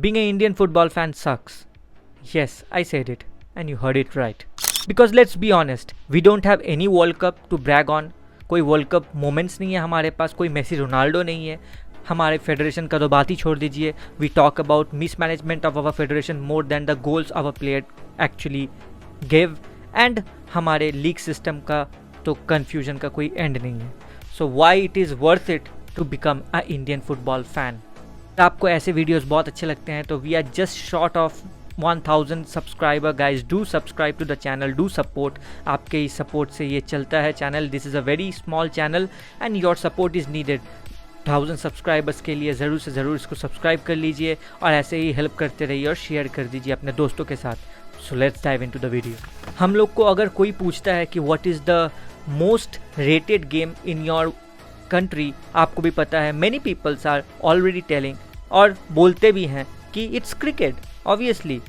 Being an Indian football fan sucks. Yes, I said it, and you heard it right. Because let's be honest, we don't have any World Cup to brag on. कोई world cup moments नहीं है हमारे पास, कोई Messi Ronaldo नहीं है. हमारे federation का तो बात ही छोड़ दीजिए. We talk about mismanagement of our federation more than the goals our player actually give. And हमारे लीग सिस्टम का तो कन्फ्यूजन का कोई एंड नहीं है. So why it is worth it to become a Indian football fan. आपको ऐसे videos बहुत अच्छे लगते हैं तो we are just short of 1000 subscriber. Guys do subscribe to the channel, do support. आपके ही सपोर्ट से ये चलता है channel. This is a very small channel and your support is needed. 1000 subscribers के लिए ज़रूर से ज़रूर इसको सब्सक्राइब कर लीजिए और ऐसे ही हेल्प करते रहिए और शेयर कर दीजिए अपने दोस्तों के साथ. So let's dive into the video. हम लोग को अगर कोई पूछता है कि what is the most rated game in your country, आपको भी पता है many peoples are already telling और बोलते भी हैं कि इट्स क्रिकेट. ऑब्वियसली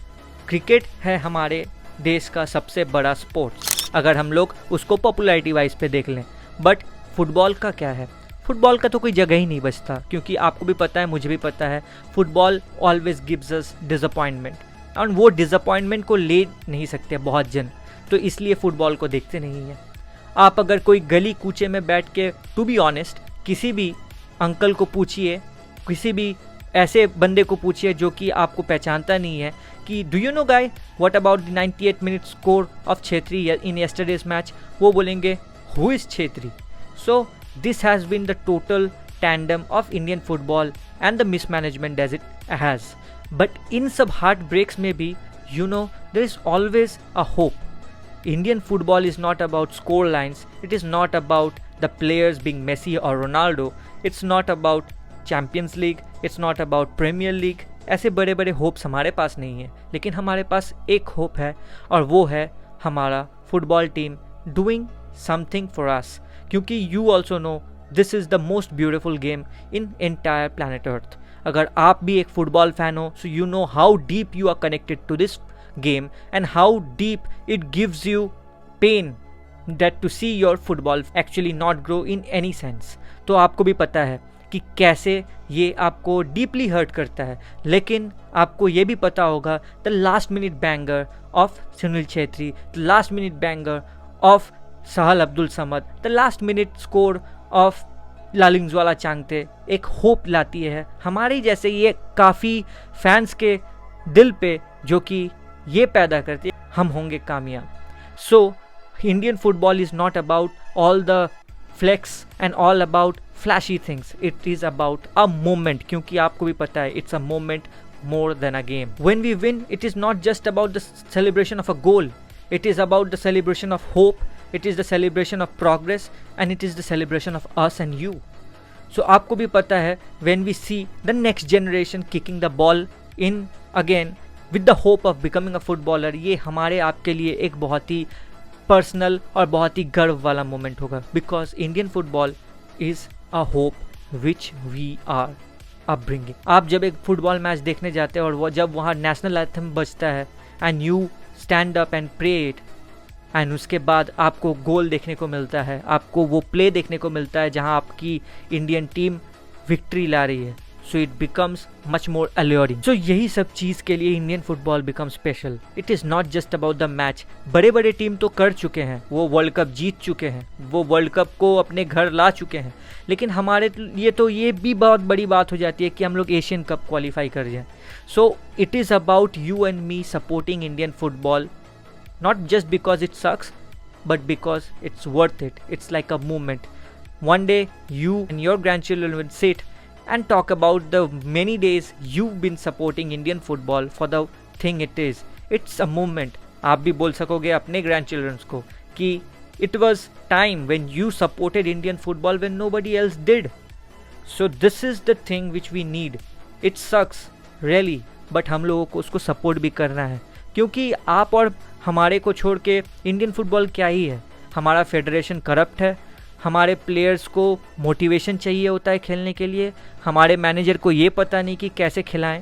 क्रिकेट है हमारे देश का सबसे बड़ा स्पोर्ट्स अगर हम लोग उसको पॉपुलैरिटी वाइज पे देख लें. बट फुटबॉल का क्या है? फुटबॉल का तो कोई जगह ही नहीं बचता, क्योंकि आपको भी पता है, मुझे भी पता है, football always gives us disappointment. और वो डिसअपॉइंटमेंट को ले नहीं सकते बहुत जन, तो इसलिए फुटबॉल को देखते नहीं हैं. आप अगर कोई गली कूचे में बैठ के, टू बी ऑनेस्ट, किसी भी अंकल को पूछिए, किसी भी ऐसे बंदे को पूछिए जो कि आपको पहचानता नहीं है कि do you know guy what about the 98 minute score of Chhetri in yesterday's match, वो बोलेंगे who is Chhetri. So this has been the total tandem of Indian football and the mismanagement as it has. But in सब heart breaks में भी you know there is always a hope. Indian football is not about score lines, it is not about the players being Messi or Ronaldo, it's not about Champions League, it's not about Premier League. ऐसे बड़े बड़े hopes हमारे पास नहीं है, लेकिन हमारे पास एक hope है और वो है हमारा football team doing something for us. क्योंकि you also know this is the most beautiful game in entire planet earth. अगर आप भी एक फुटबॉल फैन हो, so you know how deep you are connected to this game and how deep it gives you pain that to see your football actually not grow in any sense. तो आपको भी पता है कि कैसे ये आपको डीपली हर्ट करता है. लेकिन आपको ये भी पता होगा the last minute banger of Sunil Chhetri, the last minute banger of Sahal Abdul Samad, the last minute score of Lallianzuala Chhangte एक होप लाती है हमारे जैसे ये काफ़ी फैंस के दिल पे, जो कि ये पैदा करती है हम होंगे कामयाब. So Indian football is not about all the flex and all about flashy things. It is about a moment, क्योंकि आपको भी पता है it's a moment more than a game. When we win it is not just about the celebration of a goal, it is about the celebration of hope, it is the celebration of progress and it is the celebration of us and you. सो आपको भी पता है when we see the next generation kicking the ball in again with the hope of becoming a footballer, ये हमारे आपके लिए एक बहुत ही पर्सनल और बहुत ही गर्व वाला मोमेंट होगा. Because Indian football is a hope which we are upbringing. आप जब एक फुटबॉल मैच देखने जाते हैं और वो जब वहाँ नेशनल एंथम बजता है and you stand up and pray it, and उसके बाद आपको गोल देखने को मिलता है, आपको वो प्ले देखने को मिलता है जहाँ आपकी इंडियन टीम विक्ट्री ला रही है. So it becomes much more alluring. So यही सब चीज़ के लिए Indian football becomes special. It is not just about the match. बड़े बड़े टीम तो कर चुके हैं, वो वर्ल्ड कप जीत चुके हैं, वो वर्ल्ड कप को अपने घर ला चुके हैं. लेकिन हमारे लिए तो ये भी बहुत बड़ी बात हो जाती है कि हम लोग एशियन कप क्वालिफाई कर जाएं. So it is about you and me supporting Indian football, not just because it sucks, but because it's worth it. It's like a movement. One day you and your grandchildren will sit and talk about the many days you've been supporting Indian football for the thing it is. It's a movement. आप भी बोल सकोगे अपने grandchildren को कि it was time when you supported Indian football when nobody else did. So this is the thing which we need. It sucks really, but हम लोगों को उसको सपोर्ट भी करना है, क्योंकि आप और हमारे को छोड़ के इंडियन फुटबॉल क्या ही है. हमारा फेडरेशन करप्ट है, हमारे प्लेयर्स को मोटिवेशन चाहिए होता है खेलने के लिए, हमारे मैनेजर को ये पता नहीं कि कैसे खिलाएं.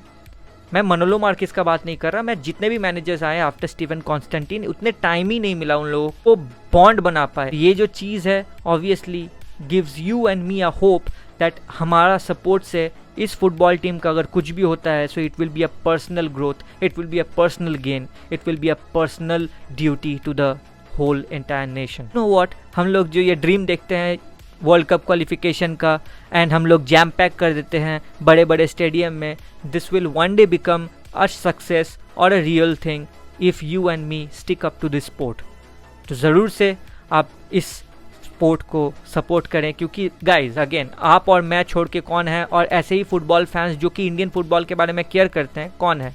मैं मनोलो मार्किस का बात नहीं कर रहा, मैं जितने भी मैनेजर्स आए आफ्टर स्टीवन कॉन्स्टेंटीन, उतने टाइम ही नहीं मिला उन लोगों को बॉन्ड बना पाए. ये जो चीज़ है obviously gives you and me a hope that हमारा सपोर्ट से इस फुटबॉल टीम का अगर कुछ भी होता है so it will be a personal growth, it will be a personal gain, it will be a personal duty to the whole entire nation. No what, हम लोग जो ये ड्रीम देखते हैं वर्ल्ड कप क्वालिफिकेशन का एंड हम लोग jam pack कर देते हैं बड़े बड़े स्टेडियम में, this will one day become a success और a real thing if you and me stick up to this sport. तो ज़रूर से आप इस स्पोर्ट को सपोर्ट करें, क्योंकि गाइज अगेन आप और मैं छोड़ के कौन है, और ऐसे ही फुटबॉल फैंस जो कि इंडियन फुटबॉल के बारे में केयर करते हैं कौन है।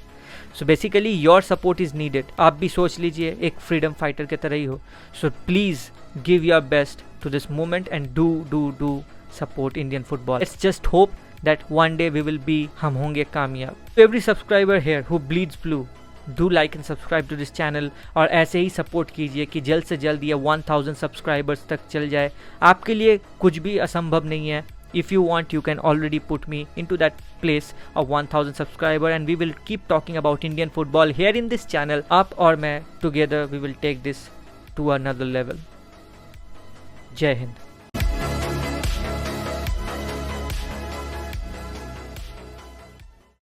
So basically your support is needed. आप भी सोच लीजिए एक फ्रीडम फाइटर के तरह ही हो। So please give your best to this moment and do support Indian football. Let's just hope that one day we will be हम होंगे कामयाब। To every subscriber here who bleeds blue, do like and subscribe to this channel और ऐसे ही support कीजिए कि जल्द से जल्द ये 1000 सब्सक्राइबर्स तक चल जाए। आपके लिए कुछ भी असंभव नहीं है। If you want, you can already put me into that place of 1000 subscriber and we will keep talking about Indian football here in this channel. आप और मैं together we will take this to another level. जय हिंद।